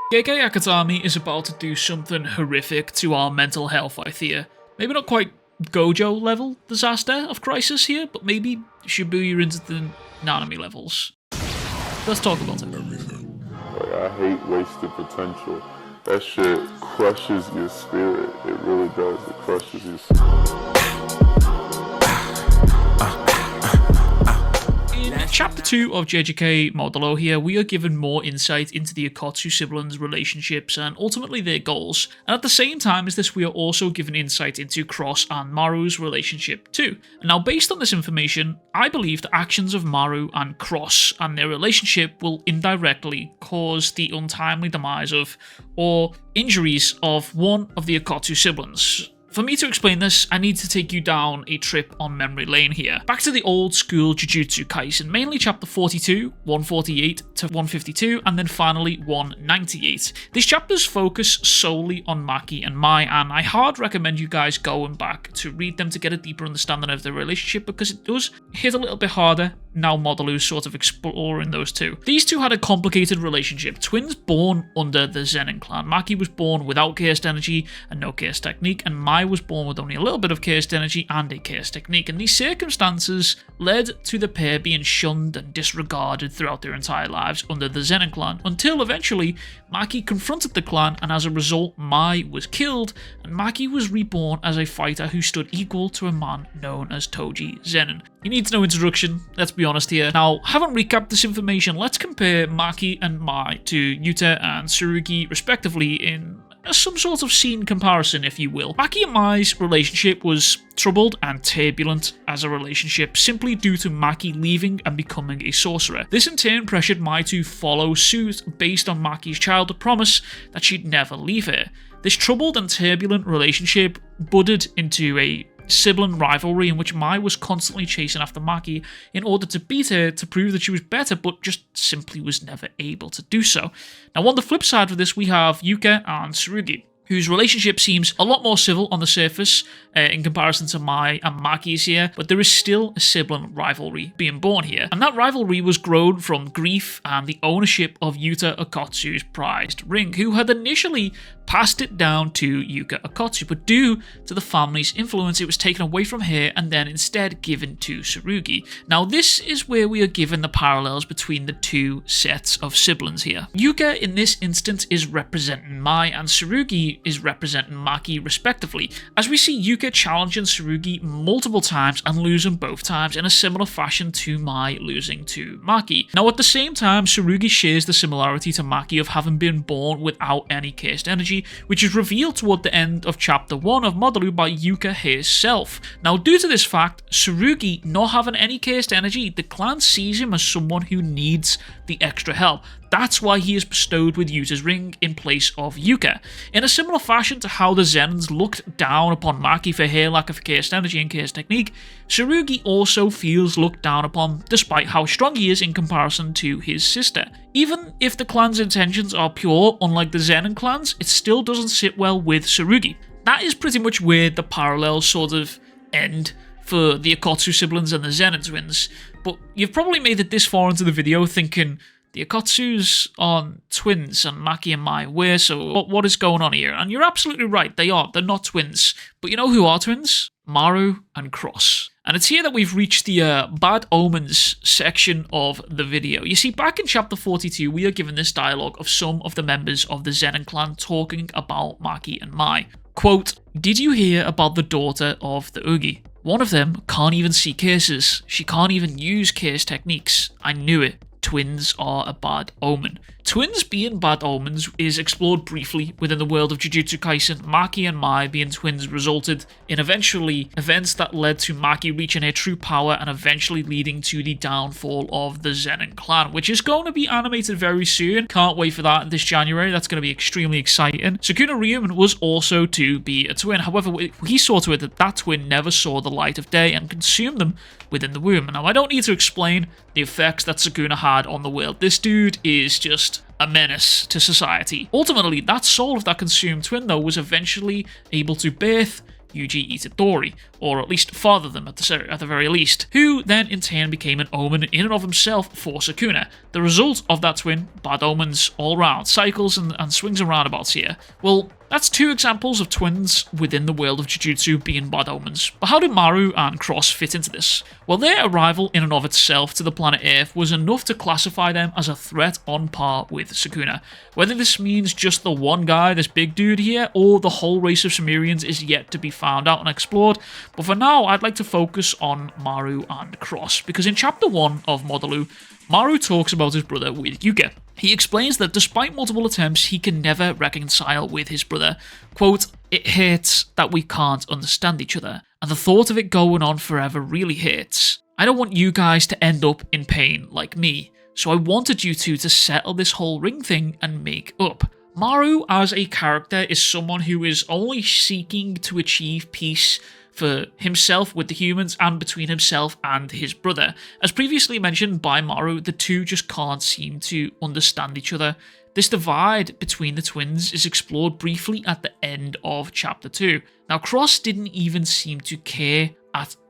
JJK Akatami is about to do something horrific to our mental health, I fear. Maybe not quite Gojo level disaster of crisis here, but maybe Shibuya into the Nanami levels. Let's talk about it. Like, I hate wasted potential. That shit crushes your spirit. It really does. It crushes your spirit. In Chapter 2 of JJK Modalu here, we are given more insight into the Akatsu siblings' relationships and ultimately their goals, and at the same time as this we are also given insight into Cross and Maru's relationship too. Now based on this information, I believe the actions of Maru and Cross and their relationship will indirectly cause the untimely demise of, or injuries of, one of the Akatsu siblings. For me to explain this, I need to take you down a trip on memory lane here. Back to the old school Jujutsu Kaisen, mainly chapter 42, 148 to 152, and then finally 198. These chapters focus solely on Maki and Mai, and I hard recommend you guys going back to read them to get a deeper understanding of their relationship, because it does hit a little bit harder now Modalu's sort of exploring those two. These two had a complicated relationship, twins born under the Zenin clan. Maki was born without cursed energy and no cursed technique, and Mai was born with only a little bit of cursed energy and a cursed technique, and these circumstances led to the pair being shunned and disregarded throughout their entire lives under the Zenin clan, until eventually Maki confronted the clan, and as a result Mai was killed, and Maki was reborn as a fighter who stood equal to a man known as Toji Zenin. He needs no introduction, let's be honest here. Now, having recapped this information, let's compare Maki and Mai to Yuta and Tsurugi respectively in some sort of scene comparison, if you will. Maki and Mai's relationship was troubled and turbulent as a relationship simply due to Maki leaving and becoming a sorcerer. This in turn pressured Mai to follow suit based on Maki's childhood promise that she'd never leave her. This troubled and turbulent relationship budded into a sibling rivalry in which Mai was constantly chasing after Maki in order to beat her to prove that she was better, but just simply was never able to do so. Now on the flip side of this we have Yuka and Tsurugi, whose relationship seems a lot more civil on the surface in comparison to Mai and Maki's here, but there is still a sibling rivalry being born here. And that rivalry was grown from grief and the ownership of Yuta Akatsu's prized ring, who had initially passed it down to Yuka Akatsu, but due to the family's influence, it was taken away from her and then instead given to Tsurugi. Now this is where we are given the parallels between the two sets of siblings here. Yuka in this instance is representing Mai, and Tsurugi is representing Maki respectively, as we see Yuka challenging Tsurugi multiple times and losing both times in a similar fashion to Mai losing to Maki. Now at the same time, Tsurugi shares the similarity to Maki of having been born without any cursed energy, which is revealed toward the end of chapter 1 of Modalu by Yuka herself. Now due to this fact, Tsurugi not having any cursed energy, the clan sees him as someone who needs the extra help. That's why he is bestowed with Yuta's ring in place of Yuka. In a similar fashion to how the Zenins looked down upon Maki for her lack of cursed energy and cursed technique, Tsurugi also feels looked down upon despite how strong he is in comparison to his sister. Even if the clan's intentions are pure, unlike the Zenin clans, it still doesn't sit well with Tsurugi. That is pretty much where the parallels sort of end for the Akatsu siblings and the Zenin twins, but you've probably made it this far into the video thinking, the Akatsus aren't twins and Maki and Mai were, so what is going on here? And you're absolutely right, they aren't. They're not twins. But you know who are twins? Maru and Cross. And it's here that we've reached the bad omens section of the video. You see, back in chapter 42, we are given this dialogue of some of the members of the Zenin clan talking about Maki and Mai. Quote, "Did you hear about the daughter of the Ugi? One of them can't even see curses. She can't even use curse techniques. I knew it. Twins are a bad omen." Twins being bad omens is explored briefly within the world of Jujutsu Kaisen. Maki and Mai being twins resulted in eventually events that led to Maki reaching her true power and eventually leading to the downfall of the Zenin clan, which is going to be animated very soon. Can't wait for that this January. That's going to be extremely exciting. Sukuna Ryuman was also to be a twin. However, he saw to it that that twin never saw the light of day and consumed them within the womb. Now, I don't need to explain the effects that Sukuna had on the world. This dude is just a menace to society. Ultimately, that soul of that consumed twin, though, was eventually able to birth Yuji Itadori, or at least fathered them at the very least, who then in turn became an omen in and of himself for Sukuna. The result of that twin, bad omens all round, cycles and swings and roundabouts here. Well, that's two examples of twins within the world of Jujutsu being bad omens. But how do Maru and Cross fit into this? Well, their arrival in and of itself to the planet Earth was enough to classify them as a threat on par with Sukuna. Whether this means just the one guy, this big dude here, or the whole race of Sumerians is yet to be found out and explored. But for now, I'd like to focus on Maru and Cross, because in chapter 1 of Modalu, Maru talks about his brother with Yuka. He explains that despite multiple attempts, he can never reconcile with his brother. Quote, "It hurts that we can't understand each other, and the thought of it going on forever really hurts. I don't want you guys to end up in pain like me, so I wanted you two to settle this whole ring thing and make up." Maru as a character is someone who is only seeking to achieve peace for himself with the humans and between himself and his brother. As previously mentioned by Maru, the two just can't seem to understand each other. This divide between the twins is explored briefly at the end of chapter 2. Now, Cross didn't even seem to care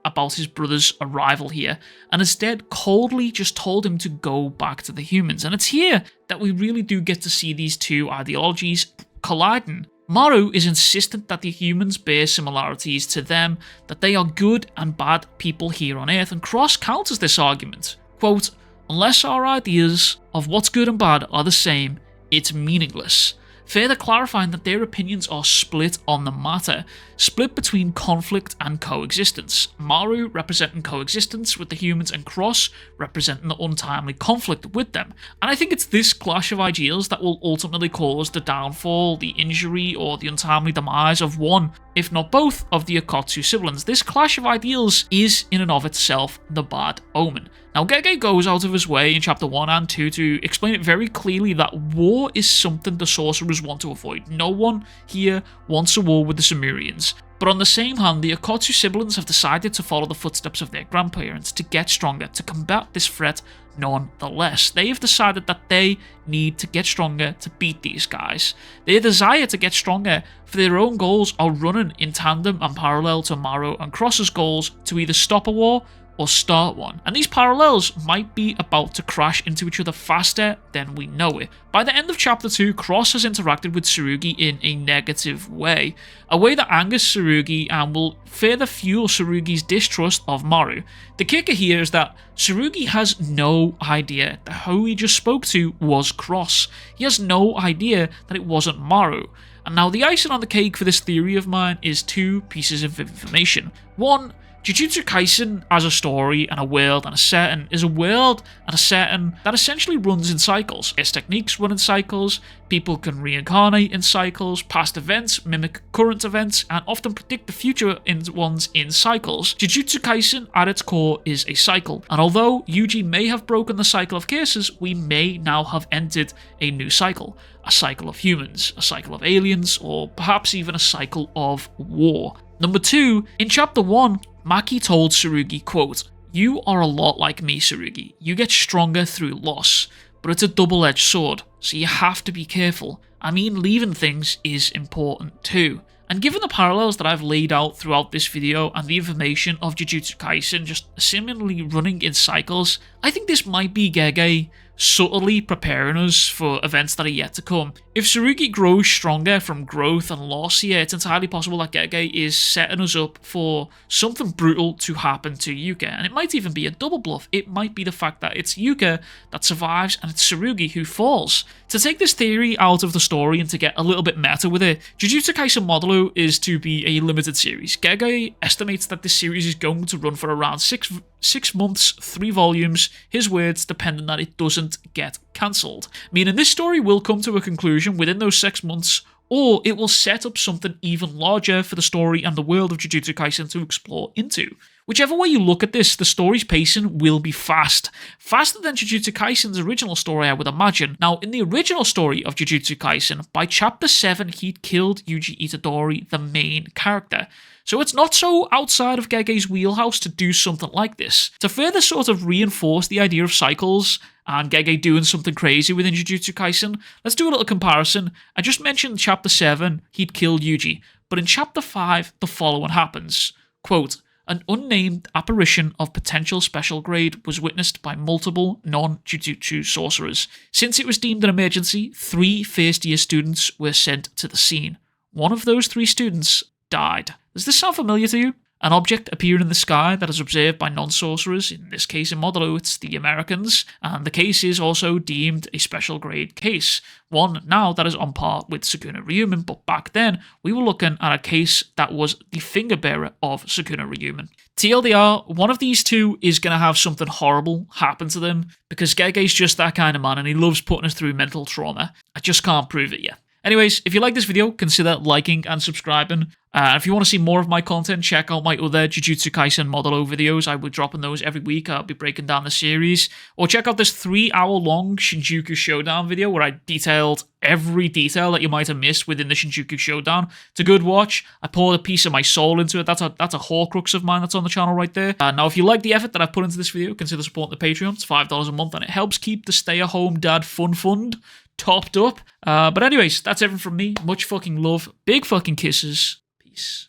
about his brother's arrival here, and instead coldly just told him to go back to the humans. And it's here that we really do get to see these two ideologies colliding. Maru is insistent that the humans bear similarities to them, that they are good and bad people here on Earth, and Cross counters this argument. Quote, "Unless our ideas of what's good and bad are the same, it's meaningless," further clarifying that their opinions are split on the matter, split between conflict and coexistence. Maru representing coexistence with the humans and Cross representing the untimely conflict with them. And I think it's this clash of ideals that will ultimately cause the downfall, the injury, or the untimely demise of one, if not both, of the Akatsu siblings. This clash of ideals is in and of itself the bad omen. Now, Gege goes out of his way in chapter 1 and 2 to explain it very clearly that war is something the sorcerers want to avoid. No one here wants a war with the Sumerians. But on the same hand, the Akatsu siblings have decided to follow the footsteps of their grandparents, to get stronger, to combat this threat nonetheless. They have decided that they need to get stronger to beat these guys. Their desire to get stronger for their own goals are running in tandem and parallel to Maru and Cross's goals to either stop a war or start one. And these parallels might be about to crash into each other faster than we know it. By the end of chapter 2, Cross has interacted with Tsurugi in a negative way, a way that angers Tsurugi and will further fuel Tsurugi's distrust of Maru. The kicker here is that Tsurugi has no idea that who he just spoke to was Cross. He has no idea that it wasn't Maru. And now the icing on the cake for this theory of mine is two pieces of information. One, Jujutsu Kaisen as a story and a world and a setting is a world and a setting that essentially runs in cycles. Its techniques run in cycles, people can reincarnate in cycles, past events mimic current events, and often predict the future ones in cycles. Jujutsu Kaisen at its core is a cycle, and although Yuji may have broken the cycle of curses, we may now have entered a new cycle. A cycle of humans, a cycle of aliens, or perhaps even a cycle of war. Number 2, in chapter 1, Maki told Tsurugi, quote, "You are a lot like me, Tsurugi. You get stronger through loss, but it's a double-edged sword, so you have to be careful. I mean, leaving things is important too." And given the parallels that I've laid out throughout this video and the information of Jujutsu Kaisen just seemingly running in cycles, I think this might be Gege subtly preparing us for events that are yet to come. If Tsurugi grows stronger from growth and loss here, it's entirely possible that Gege is setting us up for something brutal to happen to Yuka. And it might even be a double bluff. It might be the fact that it's Yuka that survives and it's Tsurugi who falls. To take this theory out of the story and to get a little bit meta with it, Jujutsu Kaisen Modalu is to be a limited series. Gege estimates that this series is going to run for around 6 months, 3 volumes, his words, depending that it doesn't get cancelled. Meaning this story will come to a conclusion within those 6 months, or it will set up something even larger for the story and the world of Jujutsu Kaisen to explore into. Whichever way you look at this, the story's pacing will be fast. Faster than Jujutsu Kaisen's original story, I would imagine. Now, in the original story of Jujutsu Kaisen, by chapter 7, he'd killed Yuji Itadori, the main character. So it's not so outside of Gege's wheelhouse to do something like this. To further sort of reinforce the idea of cycles and Gege doing something crazy within Jujutsu Kaisen, let's do a little comparison. I just mentioned chapter 7, he'd killed Yuji. But in Chapter 5, the following happens. Quote, an unnamed apparition of potential special grade was witnessed by multiple non-Jujutsu sorcerers. Since it was deemed an emergency, 3 first-year students were sent to the scene. One of those 3 students died. Does this sound familiar to you? An object appeared in the sky that is observed by non-sorcerers, in this case in Modalu it's the Americans, and the case is also deemed a special grade case. One now that is on par with Sukuna Ryumen, but back then we were looking at a case that was the finger bearer of Sukuna Ryumen. TLDR, one of these 2 is going to have something horrible happen to them, because Gege's just that kind of man and he loves putting us through mental trauma. I just can't prove it yet. Anyways, if you like this video, consider liking and subscribing. If you want to see more of my content, check out my other Jujutsu Kaisen Modalu videos. I will be dropping those every week. I'll be breaking down the series. Or check out this 3-hour-long Shinjuku Showdown video where I detailed every detail that you might have missed within the Shinjuku Showdown. It's a good watch. I poured a piece of my soul into it. That's a Horcrux of mine that's on the channel right there. Now, if you like the effort that I've put into this video, consider supporting the Patreon. It's $5 a month and it helps keep the Stay-at-Home Dad Fun Fund topped up. But anyways, that's everything from me. Much fucking love. Big fucking kisses. Peace.